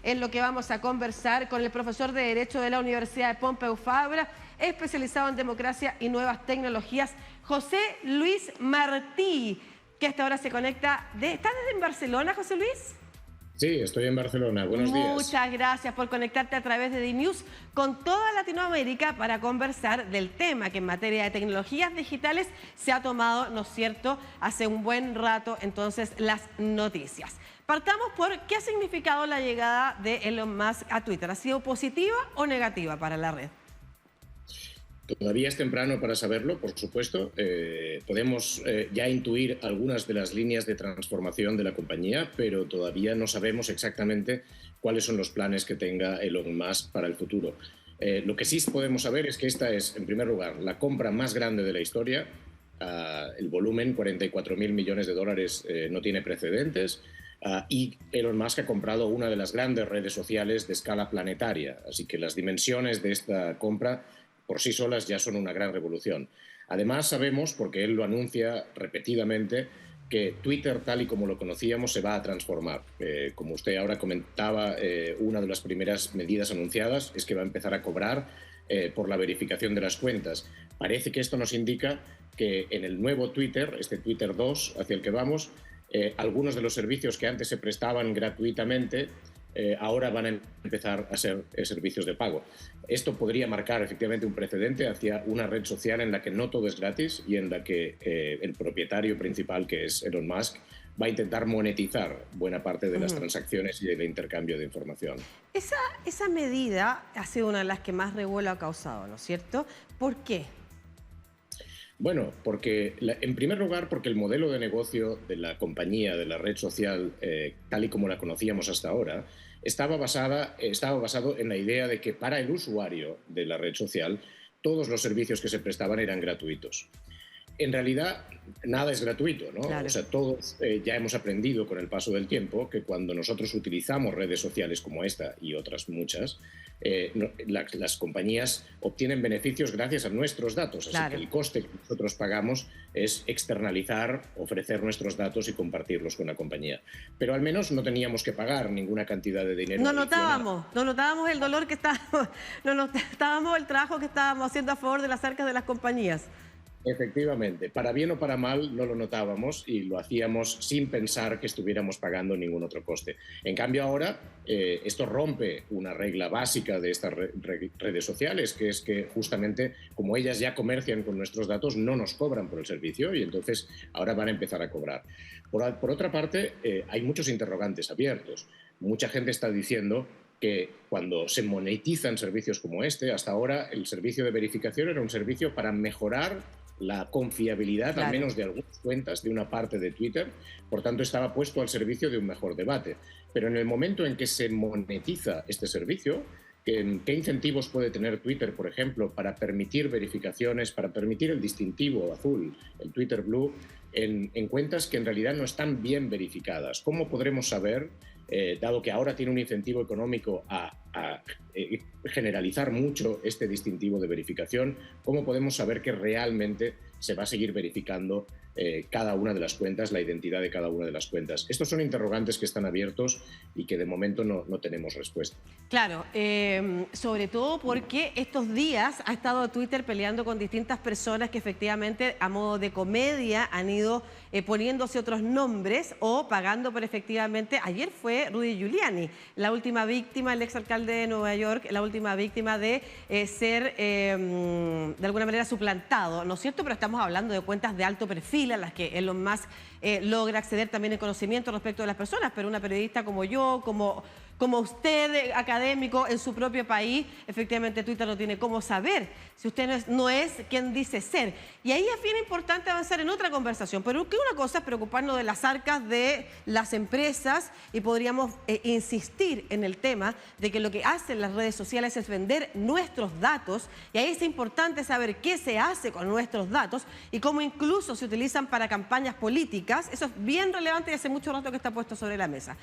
en lo que vamos a conversar con el profesor de Derecho de la Universidad de Pompeu Fabra, especializado en democracia y nuevas tecnologías, José Luis Martí, que hasta ahora se conecta. ¿Estás desde Barcelona, José Luis? Sí, estoy en Barcelona. Buenos días. Muchas gracias por conectarte a través de DNews con toda Latinoamérica para conversar del tema que en materia de tecnologías digitales se ha tomado, ¿no es cierto?, hace un buen rato, entonces, las noticias. Partamos por qué ha significado la llegada de Elon Musk a Twitter. ¿Ha sido positiva o negativa para la red? Todavía es temprano para saberlo, por supuesto. Podemos ya intuir algunas de las líneas de transformación de la compañía, pero todavía no sabemos exactamente cuáles son los planes que tenga Elon Musk para el futuro. Lo que sí podemos saber es que esta es, en primer lugar, la compra más grande de la historia. El volumen, 44.000 millones de dólares, no tiene precedentes. Y Elon Musk ha comprado una de las grandes redes sociales de escala planetaria. Así que las dimensiones de esta compra por sí solas ya son una gran revolución. Además sabemos, porque él lo anuncia repetidamente, que Twitter, tal y como lo conocíamos, se va a transformar. Como usted ahora comentaba, una de las primeras medidas anunciadas es que va a empezar a cobrar por la verificación de las cuentas. Parece que esto nos indica que en el nuevo Twitter, este Twitter 2 hacia el que vamos, algunos de los servicios que antes se prestaban gratuitamente ahora van a empezar a ser servicios de pago. Esto podría marcar efectivamente un precedente hacia una red social en la que no todo es gratis y en la que el propietario principal, que es Elon Musk, va a intentar monetizar buena parte de las transacciones y del intercambio de información. Esa medida ha sido una de las que más revuelo ha causado, ¿no es cierto? ¿Por qué? Bueno, en primer lugar, porque el modelo de negocio de la compañía, de la red social, tal y como la conocíamos hasta ahora, estaba basado en la idea de que para el usuario de la red social todos los servicios que se prestaban eran gratuitos. En realidad, nada es gratuito, ¿no? Claro. O sea, todos ya hemos aprendido con el paso del tiempo que cuando nosotros utilizamos redes sociales como esta y otras muchas, las compañías obtienen beneficios gracias a nuestros datos. Así que el coste que nosotros pagamos es externalizar, ofrecer nuestros datos y compartirlos con la compañía. Pero al menos no teníamos que pagar ninguna cantidad de dinero. No notábamos el dolor que estábamos, no notábamos el trabajo que estábamos haciendo a favor de las arcas de las compañías. Efectivamente, para bien o para mal no lo notábamos y lo hacíamos sin pensar que estuviéramos pagando ningún otro coste. En cambio ahora esto rompe una regla básica de estas redes sociales, que es que justamente como ellas ya comercian con nuestros datos no nos cobran por el servicio y entonces ahora van a empezar a cobrar. Por otra parte, hay muchos interrogantes abiertos. Mucha gente está diciendo que cuando se monetizan servicios como este, hasta ahora el servicio de verificación era un servicio para mejorar la confiabilidad, al menos de algunas cuentas, de una parte de Twitter, por tanto estaba puesto al servicio de un mejor debate. Pero en el momento en que se monetiza este servicio, ¿qué incentivos puede tener Twitter, por ejemplo, para permitir verificaciones, para permitir el distintivo azul, el Twitter Blue, en cuentas que en realidad no están bien verificadas? ¿Cómo podremos saber, dado que ahora tiene un incentivo económico a generalizar mucho este distintivo de verificación, cómo podemos saber que realmente se va a seguir verificando cada una de las cuentas, la identidad de cada una de las cuentas? Estos son interrogantes que están abiertos y que de momento no tenemos respuesta. Claro, sobre todo porque estos días ha estado Twitter peleando con distintas personas que efectivamente a modo de comedia han ido poniéndose otros nombres o pagando por efectivamente. Ayer fue Rudy Giuliani, la última víctima, el exalcalde de Nueva York, la última víctima de ser de alguna manera suplantado, ¿no es cierto? Pero estamos hablando de cuentas de alto perfil a las que Elon Musk logra acceder también en conocimiento respecto de las personas, pero una periodista como yo, como usted, académico en su propio país, efectivamente Twitter no tiene cómo saber si usted no es quien dice ser. Y ahí es bien importante avanzar en otra conversación, pero que una cosa es preocuparnos de las arcas de las empresas y podríamos insistir en el tema de que lo que hacen las redes sociales es vender nuestros datos, y ahí es importante saber qué se hace con nuestros datos y cómo incluso se utilizan para campañas políticas. Eso es bien relevante y hace mucho rato que está puesto sobre la mesa.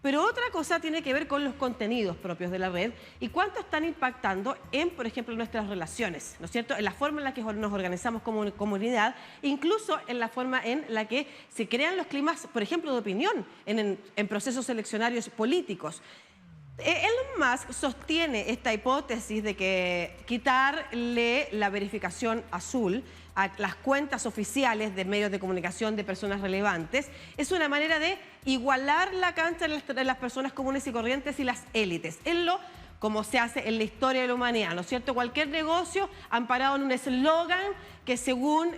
Pero otra cosa tiene que ver con los contenidos propios de la red y cuánto están impactando en, por ejemplo, nuestras relaciones, ¿no es cierto? En la forma en la que nos organizamos como comunidad, incluso en la forma en la que se crean los climas, por ejemplo, de opinión en procesos eleccionarios políticos. Elon Musk sostiene esta hipótesis de que quitarle la verificación azul a las cuentas oficiales de medios de comunicación de personas relevantes es una manera de igualar la cancha de las personas comunes y corrientes y las élites. Como se hace en la historia de la humanidad, ¿no es cierto? Cualquier negocio amparado en un eslogan que según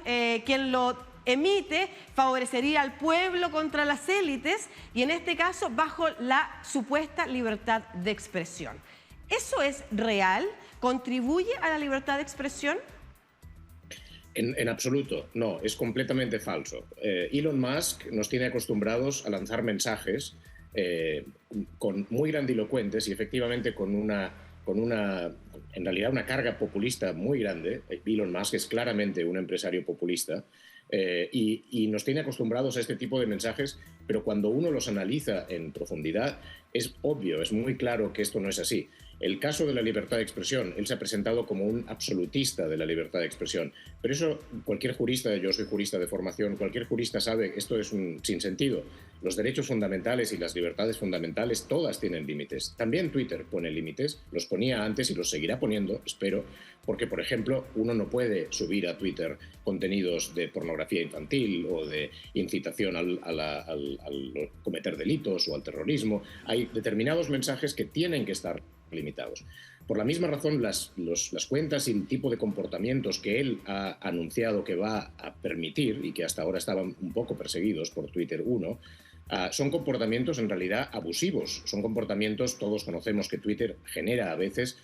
quien lo emite favorecería al pueblo contra las élites y en este caso bajo la supuesta libertad de expresión. ¿Eso es real? ¿Contribuye a la libertad de expresión? En absoluto, no, es completamente falso. Elon Musk nos tiene acostumbrados a lanzar mensajes muy grandilocuentes y efectivamente con en realidad una carga populista muy grande. Elon Musk es claramente un empresario populista y nos tiene acostumbrados a este tipo de mensajes, pero cuando uno los analiza en profundidad es obvio, es muy claro que esto no es así. El caso de la libertad de expresión, él se ha presentado como un absolutista de la libertad de expresión, pero eso cualquier jurista, yo soy jurista de formación, cualquier jurista sabe que esto es un sinsentido. Los derechos fundamentales y las libertades fundamentales todas tienen límites. También Twitter pone límites, los ponía antes y los seguirá poniendo, espero, porque, por ejemplo, uno no puede subir a Twitter contenidos de pornografía infantil o de incitación al cometer delitos o al terrorismo. Hay determinados mensajes que tienen que estar limitados. Por la misma razón, las cuentas y el tipo de comportamientos que él ha anunciado que va a permitir y que hasta ahora estaban un poco perseguidos por Twitter 1, son comportamientos en realidad abusivos. Son comportamientos, todos conocemos que Twitter genera a veces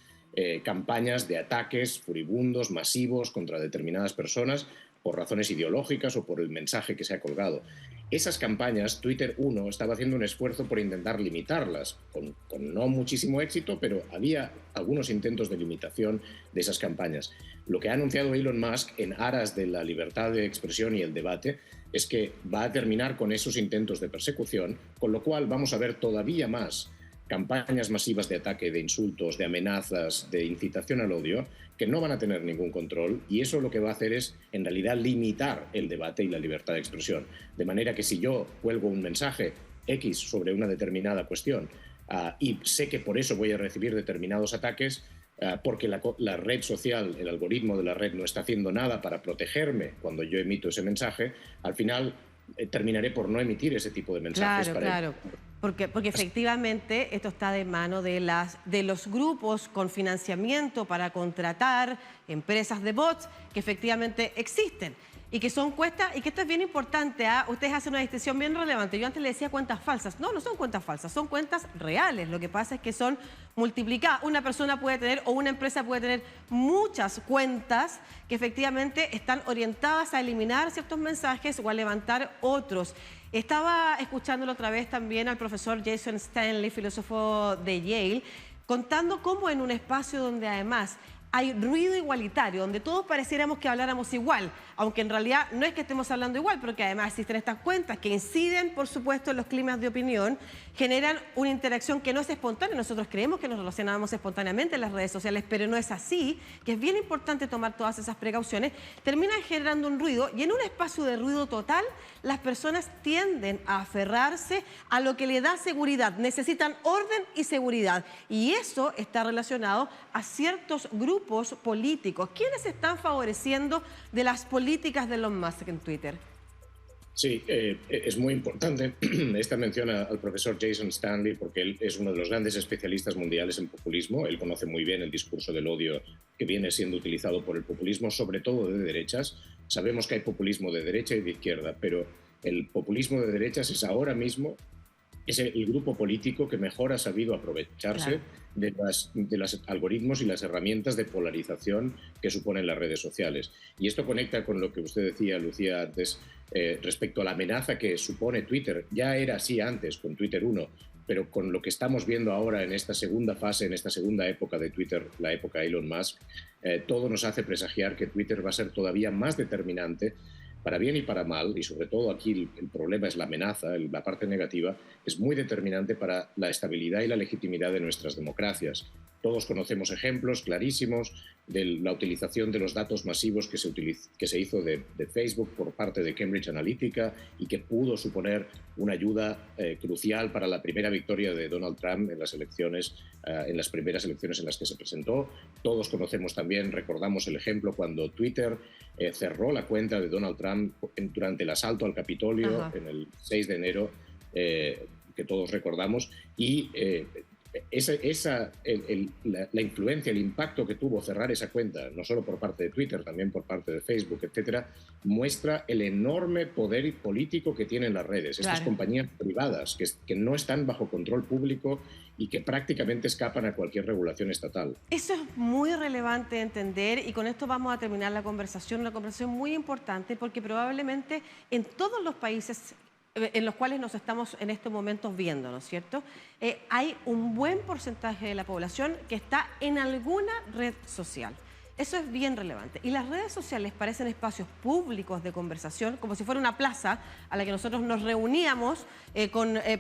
campañas de ataques furibundos, masivos contra determinadas personas por razones ideológicas o por el mensaje que se ha colgado. Esas campañas, Twitter 1 estaba haciendo un esfuerzo por intentar limitarlas, con no muchísimo éxito, pero había algunos intentos de limitación de esas campañas. Lo que ha anunciado Elon Musk en aras de la libertad de expresión y el debate es que va a terminar con esos intentos de persecución, con lo cual vamos a ver todavía más campañas masivas de ataque, de insultos, de amenazas, de incitación al odio, que no van a tener ningún control, y eso lo que va a hacer es, en realidad, limitar el debate y la libertad de expresión. De manera que si yo cuelgo un mensaje X sobre una determinada cuestión y sé que por eso voy a recibir determinados ataques, porque la red social, el algoritmo de la red no está haciendo nada para protegerme cuando yo emito ese mensaje, al final terminaré por no emitir ese tipo de mensajes. Claro. Porque efectivamente esto está de mano de los grupos con financiamiento para contratar empresas de bots que efectivamente existen y que son cuentas, y que esto es bien importante, ustedes hacen una distinción bien relevante. Yo antes le decía cuentas falsas. No son cuentas falsas, son cuentas reales. Lo que pasa es que son multiplicadas. Una persona puede tener, o una empresa puede tener muchas cuentas que efectivamente están orientadas a eliminar ciertos mensajes o a levantar otros. Estaba escuchándolo otra vez también al profesor Jason Stanley, filósofo de Yale, contando cómo en un espacio donde además hay ruido igualitario, donde todos pareciéramos que habláramos igual, aunque en realidad no es que estemos hablando igual, pero que además existen estas cuentas que inciden, por supuesto, en los climas de opinión, generan una interacción que no es espontánea. Nosotros creemos que nos relacionamos espontáneamente en las redes sociales, pero no es así, que es bien importante tomar todas esas precauciones. Terminan generando un ruido, y en un espacio de ruido total, las personas tienden a aferrarse a lo que le da seguridad. Necesitan orden y seguridad, y eso está relacionado a ciertos grupos políticos. ¿Quiénes están favoreciendo de las políticas de Elon Musk en Twitter? Sí, es muy importante esta mención al profesor Jason Stanley, porque él es uno de los grandes especialistas mundiales en populismo. Él conoce muy bien el discurso del odio que viene siendo utilizado por el populismo, sobre todo de derechas. Sabemos que hay populismo de derecha y de izquierda, pero el populismo de derechas es ahora mismo el grupo político que mejor ha sabido aprovecharse de los algoritmos y las herramientas de polarización que suponen las redes sociales. Y esto conecta con lo que usted decía, Lucía, antes, respecto a la amenaza que supone Twitter. Ya era así antes con Twitter 1, pero con lo que estamos viendo ahora en esta segunda fase, en esta segunda época de Twitter, la época Elon Musk, todo nos hace presagiar que Twitter va a ser todavía más determinante, para bien y para mal, y sobre todo aquí el problema es la amenaza, la parte negativa, es muy determinante para la estabilidad y la legitimidad de nuestras democracias. Todos conocemos ejemplos clarísimos de la utilización de los datos masivos que se hizo de Facebook por parte de Cambridge Analytica y que pudo suponer una ayuda crucial para la primera victoria de Donald Trump en las elecciones, en las primeras elecciones en las que se presentó. Todos conocemos también, recordamos el ejemplo cuando Twitter cerró la cuenta de Donald Trump durante el asalto al Capitolio en el 6 de enero, que todos recordamos, y la influencia, el impacto que tuvo cerrar esa cuenta, no solo por parte de Twitter, también por parte de Facebook, etcétera, muestra el enorme poder político que tienen las redes. Estas compañías privadas que no están bajo control público y que prácticamente escapan a cualquier regulación estatal. Eso es muy relevante entender, y con esto vamos a terminar la conversación, una conversación muy importante, porque probablemente en todos los países en los cuales nos estamos en estos momentos viendo, ¿no es cierto? Hay un buen porcentaje de la población que está en alguna red social. Eso es bien relevante. Y las redes sociales parecen espacios públicos de conversación, como si fuera una plaza a la que nosotros nos reuníamos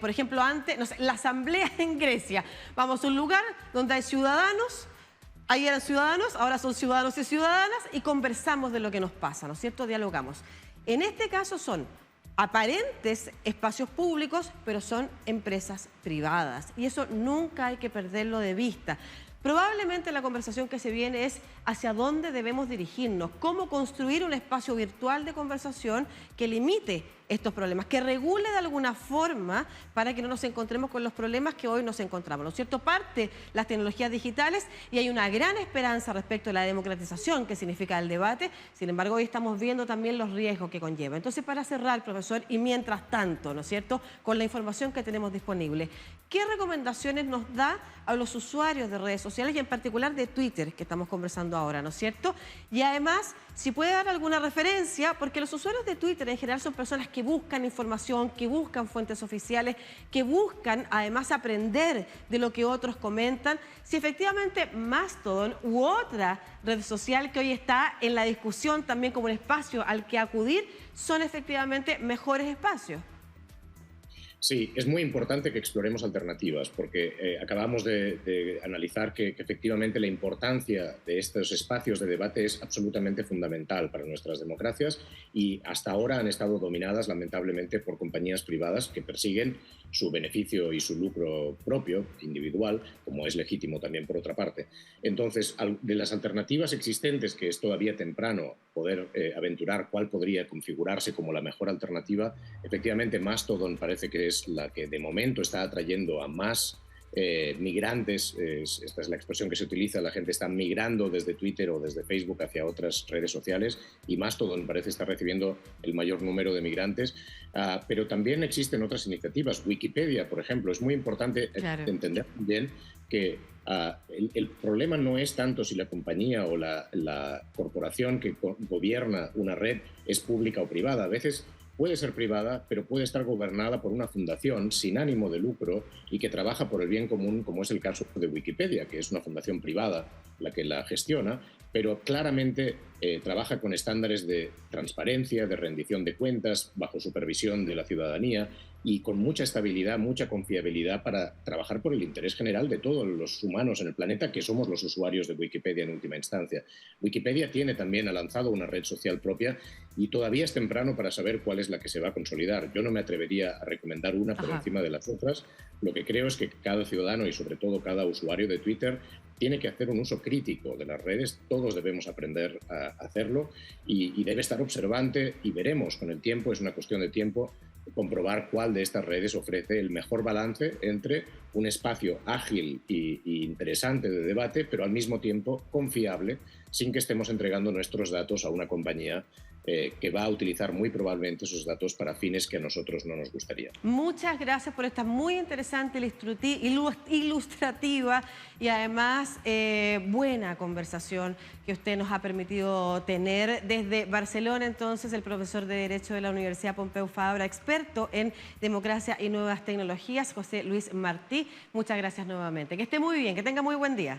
por ejemplo, antes, no sé, la asamblea en Grecia. Vamos a un lugar donde hay ciudadanos. Ahí eran ciudadanos, ahora son ciudadanos y ciudadanas, y conversamos de lo que nos pasa, ¿no es cierto? Dialogamos. En este caso son aparentes espacios públicos, pero son empresas privadas. Y eso nunca hay que perderlo de vista. Probablemente la conversación que se viene es hacia dónde debemos dirigirnos, cómo construir un espacio virtual de conversación que limite estos problemas, que regule de alguna forma para que no nos encontremos con los problemas que hoy nos encontramos, ¿no es cierto? Parte las tecnologías digitales y hay una gran esperanza respecto a la democratización que significa el debate. Sin embargo, hoy estamos viendo también los riesgos que conlleva. Entonces, para cerrar, profesor, y mientras tanto, ¿no es cierto?, con la información que tenemos disponible, ¿qué recomendaciones nos da a los usuarios de redes sociales y en particular de Twitter, que estamos conversando ahora, ¿no es cierto? Y además, si puede dar alguna referencia, porque los usuarios de Twitter en general son personas que buscan información, que buscan fuentes oficiales, que buscan además aprender de lo que otros comentan. Si efectivamente Mastodon u otra red social que hoy está en la discusión también como un espacio al que acudir, son efectivamente mejores espacios. Sí, es muy importante que exploremos alternativas porque acabamos de analizar que efectivamente la importancia de estos espacios de debate es absolutamente fundamental para nuestras democracias y hasta ahora han estado dominadas lamentablemente por compañías privadas que persiguen su beneficio y su lucro propio, individual, como es legítimo también por otra parte. Entonces, de las alternativas existentes, que es todavía temprano poder aventurar cuál podría configurarse como la mejor alternativa, efectivamente Mastodon parece que es la que de momento está atrayendo a más migrantes, esta es la expresión que se utiliza, la gente está migrando desde Twitter o desde Facebook hacia otras redes sociales y Mastodon parece estar recibiendo el mayor número de migrantes, pero también existen otras iniciativas. Wikipedia, por ejemplo, es muy importante entender bien que el problema no es tanto si la compañía o la corporación que gobierna una red es pública o privada. A veces puede ser privada, pero puede estar gobernada por una fundación sin ánimo de lucro y que trabaja por el bien común, como es el caso de Wikipedia, que es una fundación privada la que la gestiona, pero claramente trabaja con estándares de transparencia, de rendición de cuentas, bajo supervisión de la ciudadanía y con mucha estabilidad, mucha confiabilidad para trabajar por el interés general de todos los humanos en el planeta, que somos los usuarios de Wikipedia en última instancia. Wikipedia ha lanzado una red social propia y todavía es temprano para saber cuál es la que se va a consolidar. Yo no me atrevería a recomendar una por encima de las otras. Lo que creo es que cada ciudadano y sobre todo cada usuario de Twitter tiene que hacer un uso crítico de las redes, todos debemos aprender a hacerlo y debe estar observante y veremos con el tiempo, es una cuestión de tiempo, comprobar cuál de estas redes ofrece el mejor balance entre un espacio ágil e interesante de debate, pero al mismo tiempo confiable, sin que estemos entregando nuestros datos a una compañía que va a utilizar muy probablemente esos datos para fines que a nosotros no nos gustaría. Muchas gracias por esta muy interesante, ilustrativa y además buena conversación que usted nos ha permitido tener desde Barcelona. Entonces, el profesor de Derecho de la Universidad Pompeu Fabra, experto en democracia y nuevas tecnologías, José Luis Martí. Muchas gracias nuevamente. Que esté muy bien, que tenga muy buen día.